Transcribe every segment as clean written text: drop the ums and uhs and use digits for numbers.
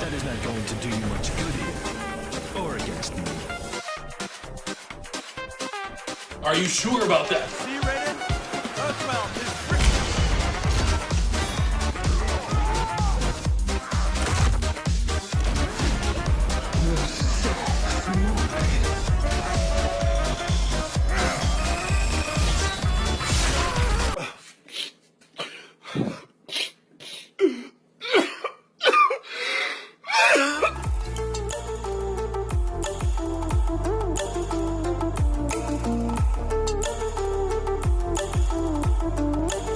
That is not going to do you much good here. Or against me. Are you sure about that? C-rated? NetherRealm is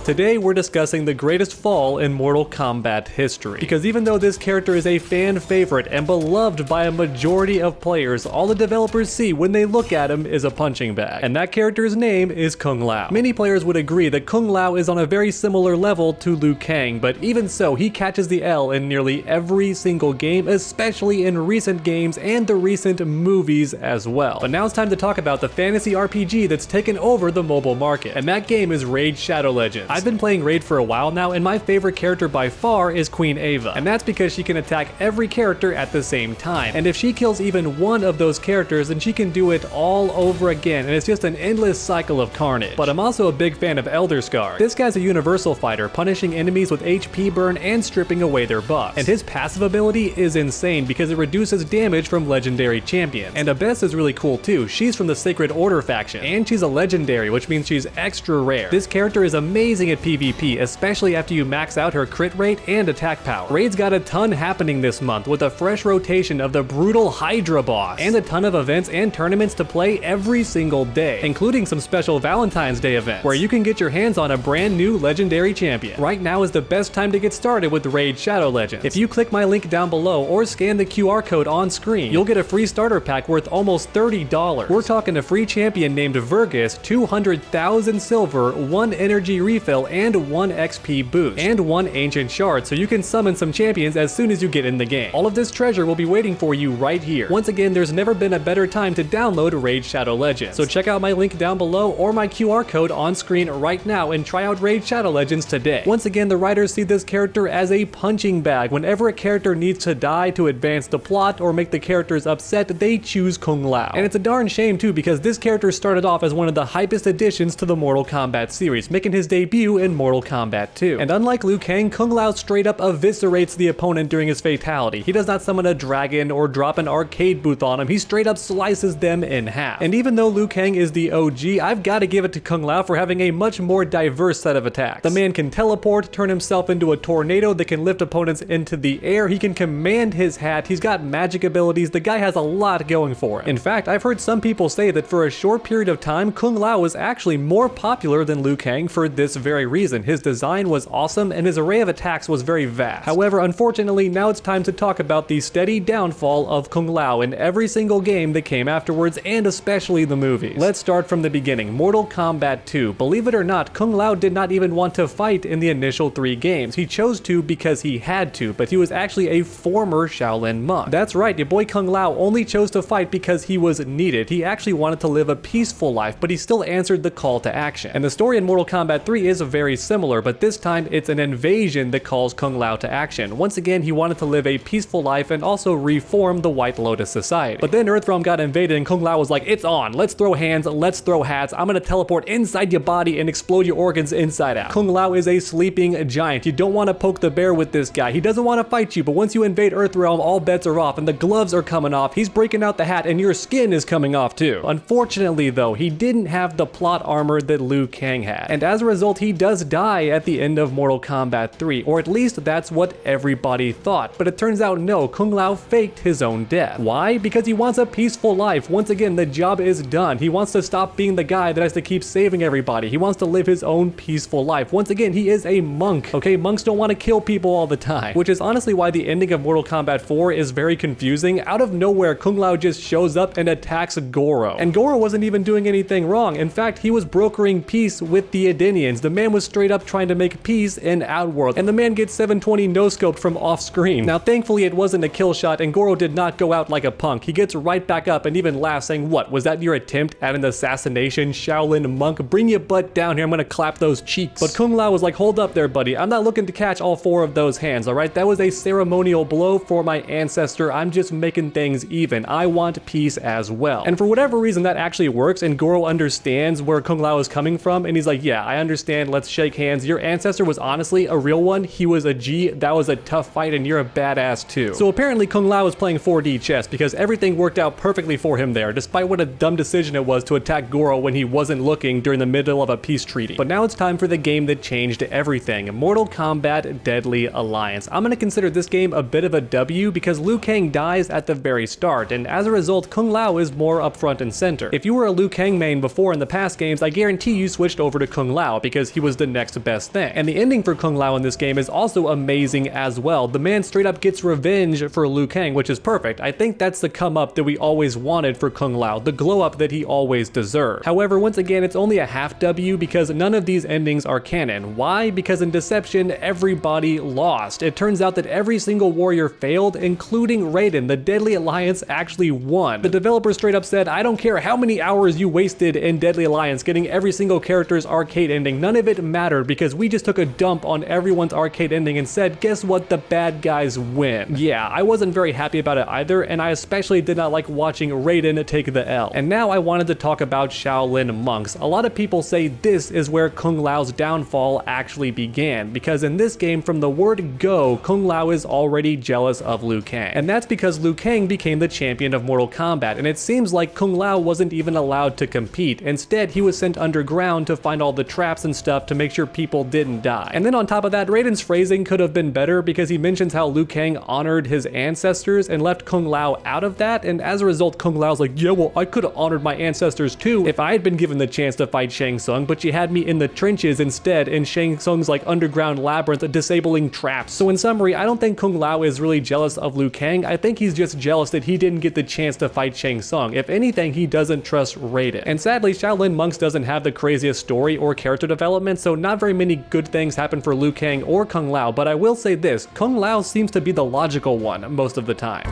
Today we're discussing the greatest fall in Mortal Kombat history. Because even though this character is a fan favorite and beloved by a majority of players, all the developers see when they look at him is a punching bag. And that character's name is Kung Lao. Many players would agree that Kung Lao is on a very similar level to Liu Kang, but even so, he catches the L in nearly every single game, especially in recent games and the recent movies as well. But now it's time to talk about the fantasy RPG that's taken over the mobile market, and that game is Raid Shadow Legends. I've been playing Raid for a while now, and my favorite character by far is Queen Ava, and that's because she can attack every character at the same time. And if she kills even one of those characters, then she can do it all over again, and it's just an endless cycle of carnage. But I'm also a big fan of Elder Scar. This guy's a universal fighter, punishing enemies with HP burn and stripping away their buffs. And his passive ability is insane because it reduces damage from legendary champions. And Abyss is really cool too. She's from the Sacred Order faction, and she's a legendary, which means she's extra rare. This character is amazing at PvP, especially after you max out her crit rate and attack power. Raid's got a ton happening this month with a fresh rotation of the brutal Hydra boss, and a ton of events and tournaments to play every single day, including some special Valentine's Day events, where you can get your hands on a brand new legendary champion. Right now is the best time to get started with Raid Shadow Legends. If you click my link down below or scan the QR code on screen, you'll get a free starter pack worth almost $30. We're talking a free champion named Vergus, 200,000 silver, 1 energy refill, and 1 XP boost, and 1 ancient shard, so you can summon some champions as soon as you get in the game. All of this treasure will be waiting for you right here. Once again, there's never been a better time to download Raid Shadow Legends, so check out my link down below or my QR code on screen right now and try out Raid Shadow Legends today. Once again, the writers see this character as a punching bag. Whenever a character needs to die to advance the plot or make the characters upset, they choose Kung Lao. And it's a darn shame too, because this character started off as one of the hypest additions to the Mortal Kombat series, making his debut in Mortal Kombat 2. And unlike Liu Kang, Kung Lao straight up eviscerates the opponent during his fatality. He does not summon a dragon or drop an arcade booth on him, he straight up slices them in half. And even though Liu Kang is the OG, I've got to give it to Kung Lao for having a much more diverse set of attacks. The man can teleport, turn himself into a tornado that can lift opponents into the air, he can command his hat, he's got magic abilities, the guy has a lot going for him. In fact, I've heard some people say that for a short period of time, Kung Lao was actually more popular than Liu Kang for this very reason. His design was awesome and his array of attacks was very vast. However, unfortunately, now it's time to talk about the steady downfall of Kung Lao in every single game that came afterwards, and especially the movies. Let's start from the beginning. Mortal Kombat 2. Believe it or not, Kung Lao did not even want to fight in the initial 3 games. He chose to because he had to, but he was actually a former Shaolin monk. That's right, your boy Kung Lao only chose to fight because he was needed. He actually wanted to live a peaceful life, but he still answered the call to action. And the story in Mortal Kombat 3 is very similar, but this time it's an invasion that calls Kung Lao to action. Once again, he wanted to live a peaceful life and also reform the White Lotus Society. But then Earthrealm got invaded and Kung Lao was like, it's on, let's throw hands, let's throw hats, I'm gonna teleport inside your body and explode your organs inside out. Kung Lao is a sleeping giant. You don't want to poke the bear with this guy. He doesn't want to fight you, but once you invade Earthrealm, all bets are off and the gloves are coming off, he's breaking out the hat and your skin is coming off too. Unfortunately though, he didn't have the plot armor that Liu Kang had, and as a result he does die at the end of Mortal Kombat 3, or at least that's what everybody thought. But it turns out no, Kung Lao faked his own death. Why? Because he wants a peaceful life. Once again, the job is done. He wants to stop being the guy that has to keep saving everybody. He wants to live his own peaceful life. Once again, he is a monk, okay? Monks don't want to kill people all the time, which is honestly why the ending of Mortal Kombat 4 is very confusing. Out of nowhere, Kung Lao just shows up and attacks Goro. And Goro wasn't even doing anything wrong. In fact, he was brokering peace with the Edenians. The man was straight up trying to make peace in Outworld, and the man gets 720 no-scoped from off screen. Now thankfully it wasn't a kill shot and Goro did not go out like a punk. He gets right back up and even laughs, saying, "What, was that your attempt at an assassination, Shaolin monk? Bring your butt down here, I'm gonna clap those cheeks." But Kung Lao was like, "Hold up there, buddy. I'm not looking to catch all 4 of those hands, alright? That was a ceremonial blow for my ancestor. I'm just making things even. I want peace as well." And for whatever reason that actually works, and Goro understands where Kung Lao is coming from, and he's like, "Yeah, I understand, let's shake hands. Your ancestor was honestly a real one. He was a G. That was a tough fight, and you're a badass too." So apparently Kung Lao is playing 4D chess, because everything worked out perfectly for him there, despite what a dumb decision it was to attack Goro when he wasn't looking during the middle of a peace treaty. But now it's time for the game that changed everything, Mortal Kombat Deadly Alliance. I'm gonna consider this game a bit of a W because Liu Kang dies at the very start, and as a result Kung Lao is more up front and center. If you were a Liu Kang main before in the past games, I guarantee you switched over to Kung Lao because he was the next best thing. And the ending for Kung Lao in this game is also amazing as well. The man straight up gets revenge for Liu Kang, which is perfect. I think that's the come up that we always wanted for Kung Lao, the glow up that he always deserved. However, once again, it's only a half W because none of these endings are canon. Why? Because in Deception, everybody lost. It turns out that every single warrior failed, including Raiden. The Deadly Alliance actually won. The developer straight up said, "I don't care how many hours you wasted in Deadly Alliance getting every single character's arcade ending, none of it mattered because we just took a dump on everyone's arcade ending and said, guess what, the bad guys win." Yeah, I wasn't very happy about it either, and I especially did not like watching Raiden take the L. And now I wanted to talk about Shaolin monks. A lot of people say this is where Kung Lao's downfall actually began, because in this game, from the word go, Kung Lao is already jealous of Liu Kang. And that's because Liu Kang became the champion of Mortal Kombat, and it seems like Kung Lao wasn't even allowed to compete. Instead, he was sent underground to find all the traps and stuff to make sure people didn't die. And then on top of that, Raiden's phrasing could have been better because he mentions how Liu Kang honored his ancestors and left Kung Lao out of that, and as a result, Kung Lao's like, "Yeah, well, I could have honored my ancestors too if I had been given the chance to fight Shang Tsung, but you had me in the trenches instead in Shang Tsung's like underground labyrinth disabling traps." So in summary, I don't think Kung Lao is really jealous of Liu Kang. I think he's just jealous that he didn't get the chance to fight Shang Tsung. If anything, he doesn't trust Raiden. And sadly, Shaolin Monks doesn't have the craziest story or character development, so not very many good things happen for Liu Kang or Kung Lao, but I will say this, Kung Lao seems to be the logical one most of the time.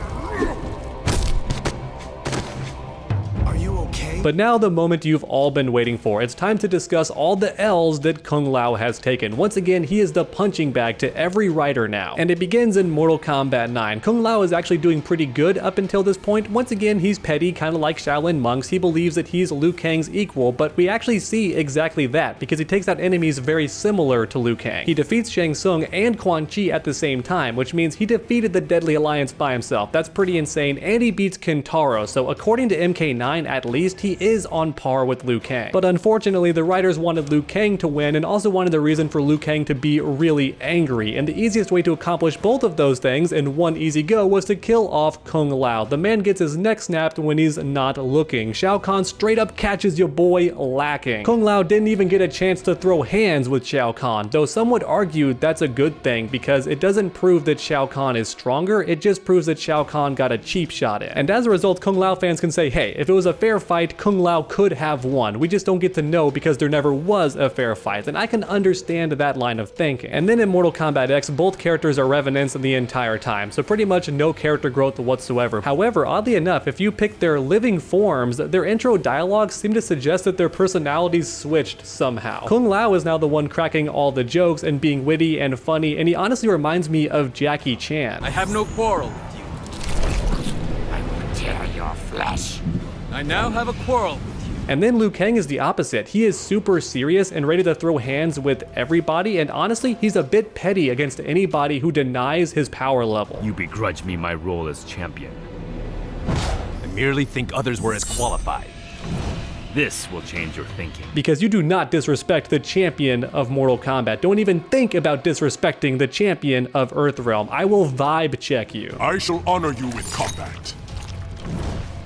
But now the moment you've all been waiting for. It's time to discuss all the L's that Kung Lao has taken. Once again, he is the punching bag to every writer now. And it begins in Mortal Kombat 9. Kung Lao is actually doing pretty good up until this point. Once again, he's petty, kind of like Shaolin monks. He believes that he's Liu Kang's equal, but we actually see exactly that because he takes out enemies very similar to Liu Kang. He defeats Shang Tsung and Quan Chi at the same time, which means he defeated the Deadly Alliance by himself. That's pretty insane, and he beats Kintaro, so according to MK9 at least, he is on par with Liu Kang. But unfortunately, the writers wanted Liu Kang to win and also wanted a reason for Liu Kang to be really angry, and the easiest way to accomplish both of those things in one easy go was to kill off Kung Lao. The man gets his neck snapped when he's not looking. Shao Kahn straight up catches your boy lacking. Kung Lao didn't even get a chance to throw hands with Shao Kahn, though some would argue that's a good thing because it doesn't prove that Shao Kahn is stronger, it just proves that Shao Kahn got a cheap shot in. And as a result, Kung Lao fans can say, hey, if it was a fair fight, Kung Lao could have won. We just don't get to know because there never was a fair fight, and I can understand that line of thinking. And then in Mortal Kombat X, both characters are revenants the entire time, so pretty much no character growth whatsoever. However, oddly enough, if you pick their living forms, their intro dialogues seem to suggest that their personalities switched somehow. Kung Lao is now the one cracking all the jokes and being witty and funny, and he honestly reminds me of Jackie Chan. I have no quarrel with you. I will tear your flesh. I now have a quarrel with you. And then Liu Kang is the opposite. He is super serious and ready to throw hands with everybody, and honestly, he's a bit petty against anybody who denies his power level. You begrudge me my role as champion. I merely think others were as qualified. This will change your thinking. Because you do not disrespect the champion of Mortal Kombat. Don't even think about disrespecting the champion of EarthRealm. I will vibe check you. I shall honor you with combat.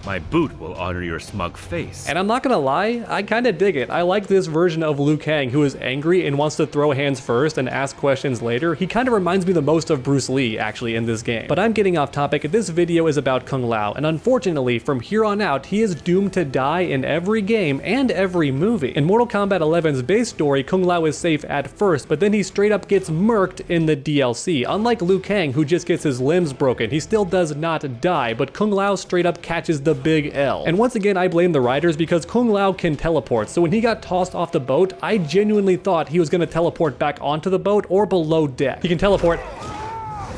My boot will honor your smug face. And I'm not gonna lie, I kinda dig it. I like this version of Liu Kang who is angry and wants to throw hands first and ask questions later. He kinda reminds me the most of Bruce Lee, actually, in this game. But I'm getting off topic. This video is about Kung Lao, and unfortunately, from here on out, he is doomed to die in every game and every movie. In Mortal Kombat 11's base story, Kung Lao is safe at first, but then he straight up gets murked in the DLC. Unlike Liu Kang, who just gets his limbs broken, he still does not die, but Kung Lao straight up catches the big L. And once again, I blame the writers because Kung Lao can teleport, so when he got tossed off the boat, I genuinely thought he was gonna teleport back onto the boat or below deck. He can teleport.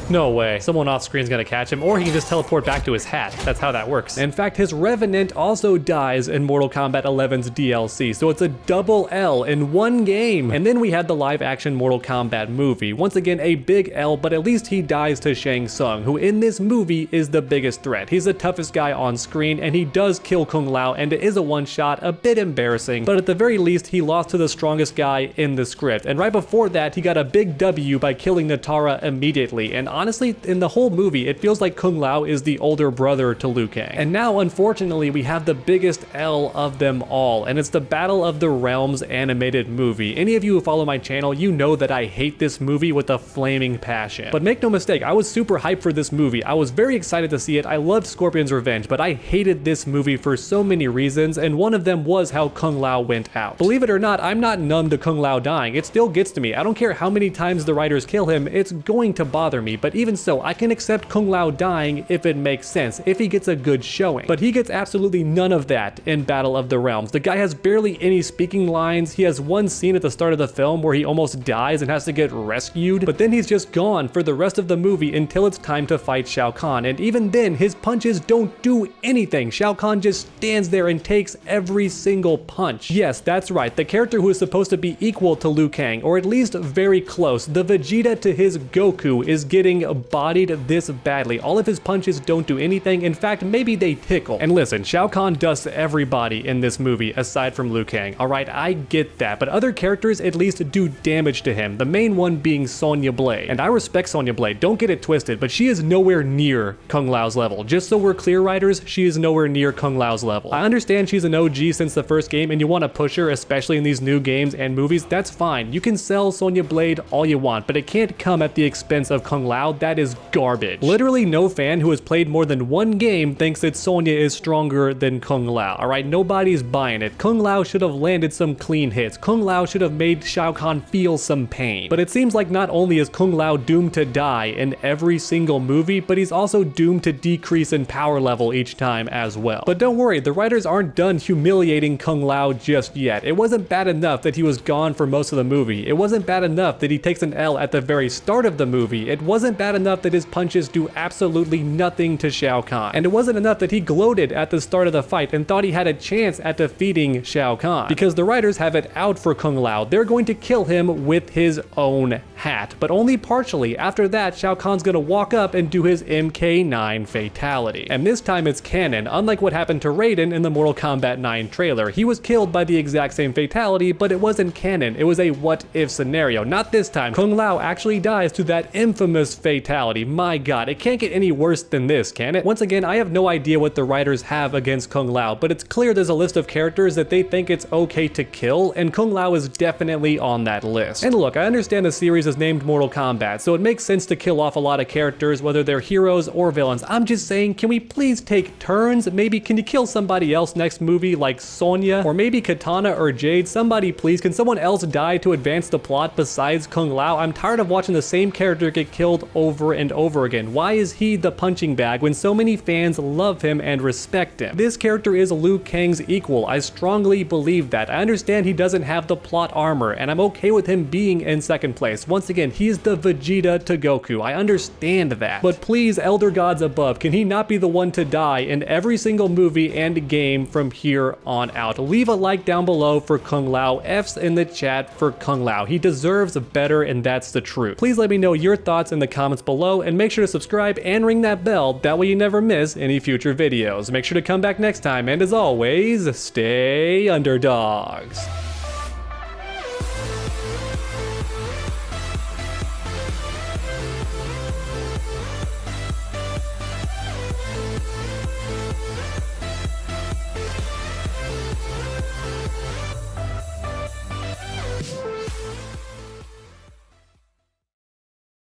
No way. Someone off screen is gonna catch him, or he can just teleport back to his hat. That's how that works. In fact, his Revenant also dies in Mortal Kombat 11's DLC, so it's a double L in one game. And then we had the live action Mortal Kombat movie. Once again, a big L, but at least he dies to Shang Tsung, who in this movie is the biggest threat. He's the toughest guy on screen, and he does kill Kung Lao, and it is a one-shot, a bit embarrassing, but at the very least, he lost to the strongest guy in the script. And right before that, he got a big W by killing Natara immediately. And honestly, in the whole movie, it feels like Kung Lao is the older brother to Liu Kang. And now, unfortunately, we have the biggest L of them all, and it's the Battle of the Realms animated movie. Any of you who follow my channel, you know that I hate this movie with a flaming passion. But make no mistake, I was super hyped for this movie. I was very excited to see it. I loved Scorpion's Revenge, but I hated this movie for so many reasons, and one of them was how Kung Lao went out. Believe it or not, I'm not numb to Kung Lao dying. It still gets to me. I don't care how many times the writers kill him, it's going to bother me, but even so, I can accept Kung Lao dying if it makes sense, if he gets a good showing. But he gets absolutely none of that in Battle of the Realms. The guy has barely any speaking lines. He has one scene at the start of the film where he almost dies and has to get rescued, but then he's just gone for the rest of the movie until it's time to fight Shao Kahn, and even then, his punches don't do anything. Shao Kahn just stands there and takes every single punch. Yes, that's right, the character who is supposed to be equal to Liu Kang, or at least very close, the Vegeta to his Goku, is getting bodied this badly. All of his punches don't do anything. In fact, maybe they tickle. And listen, Shao Kahn dusts everybody in this movie aside from Liu Kang. Alright, I get that, but other characters at least do damage to him, the main one being Sonya Blade. And I respect Sonya Blade, don't get it twisted, but she is nowhere near Kung Lao's level. Just so we're clear, writers, she is nowhere near Kung Lao's level. I understand she's an OG since the first game and you want to push her, especially in these new games and movies, that's fine. You can sell Sonya Blade all you want, but it can't come at the expense of Kung Lao. That is garbage. Literally no fan who has played more than one game thinks that Sonya is stronger than Kung Lao. Alright, nobody's buying it. Kung Lao should have landed some clean hits. Kung Lao should have made Shao Kahn feel some pain. But it seems like not only is Kung Lao doomed to die in every single movie, but he's also doomed to decrease in power level each time as well. But don't worry, the writers aren't done humiliating Kung Lao just yet. It wasn't bad enough that he was gone for most of the movie. It wasn't bad enough that he takes an L at the very start of the movie. It wasn't bad enough that his punches do absolutely nothing to Shao Kahn. And it wasn't enough that he gloated at the start of the fight and thought he had a chance at defeating Shao Kahn. Because the writers have it out for Kung Lao. They're going to kill him with his own hat, but only partially. After that, Shao Kahn's gonna walk up and do his MK9 fatality. And this time it's canon, unlike what happened to Raiden in the Mortal Kombat 9 trailer. He was killed by the exact same fatality, but it wasn't canon. It was a what-if scenario. Not this time. Kung Lao actually dies to that infamous fatality. My god, it can't get any worse than this, can it? Once again, I have no idea what the writers have against Kung Lao, but it's clear there's a list of characters that they think it's okay to kill, and Kung Lao is definitely on that list. And look, I understand the series is named Mortal Kombat, so it makes sense to kill off a lot of characters, whether they're heroes or villains. I'm just saying, can we please take turns? Maybe can you kill somebody else next movie, like Sonya, or maybe Katana or Jade? Somebody please, can someone else die to advance the plot besides Kung Lao? I'm tired of watching the same character get killed over and over again. Why is he the punching bag when so many fans love him and respect him? This character is Liu Kang's equal. I strongly believe that. I understand he doesn't have the plot armor, and I'm okay with him being in second place. Once again, he's the Vegeta to Goku. I understand that. But please, Elder Gods above, can he not be the one to die in every single movie and game from here on out? Leave a like down below for Kung Lao. F's in the chat for Kung Lao. He deserves better, and that's the truth. Please let me know your thoughts in the comments below, and make sure to subscribe and ring that bell. That way you never miss any future videos. Make sure to come back next time, and as always, stay underdogs.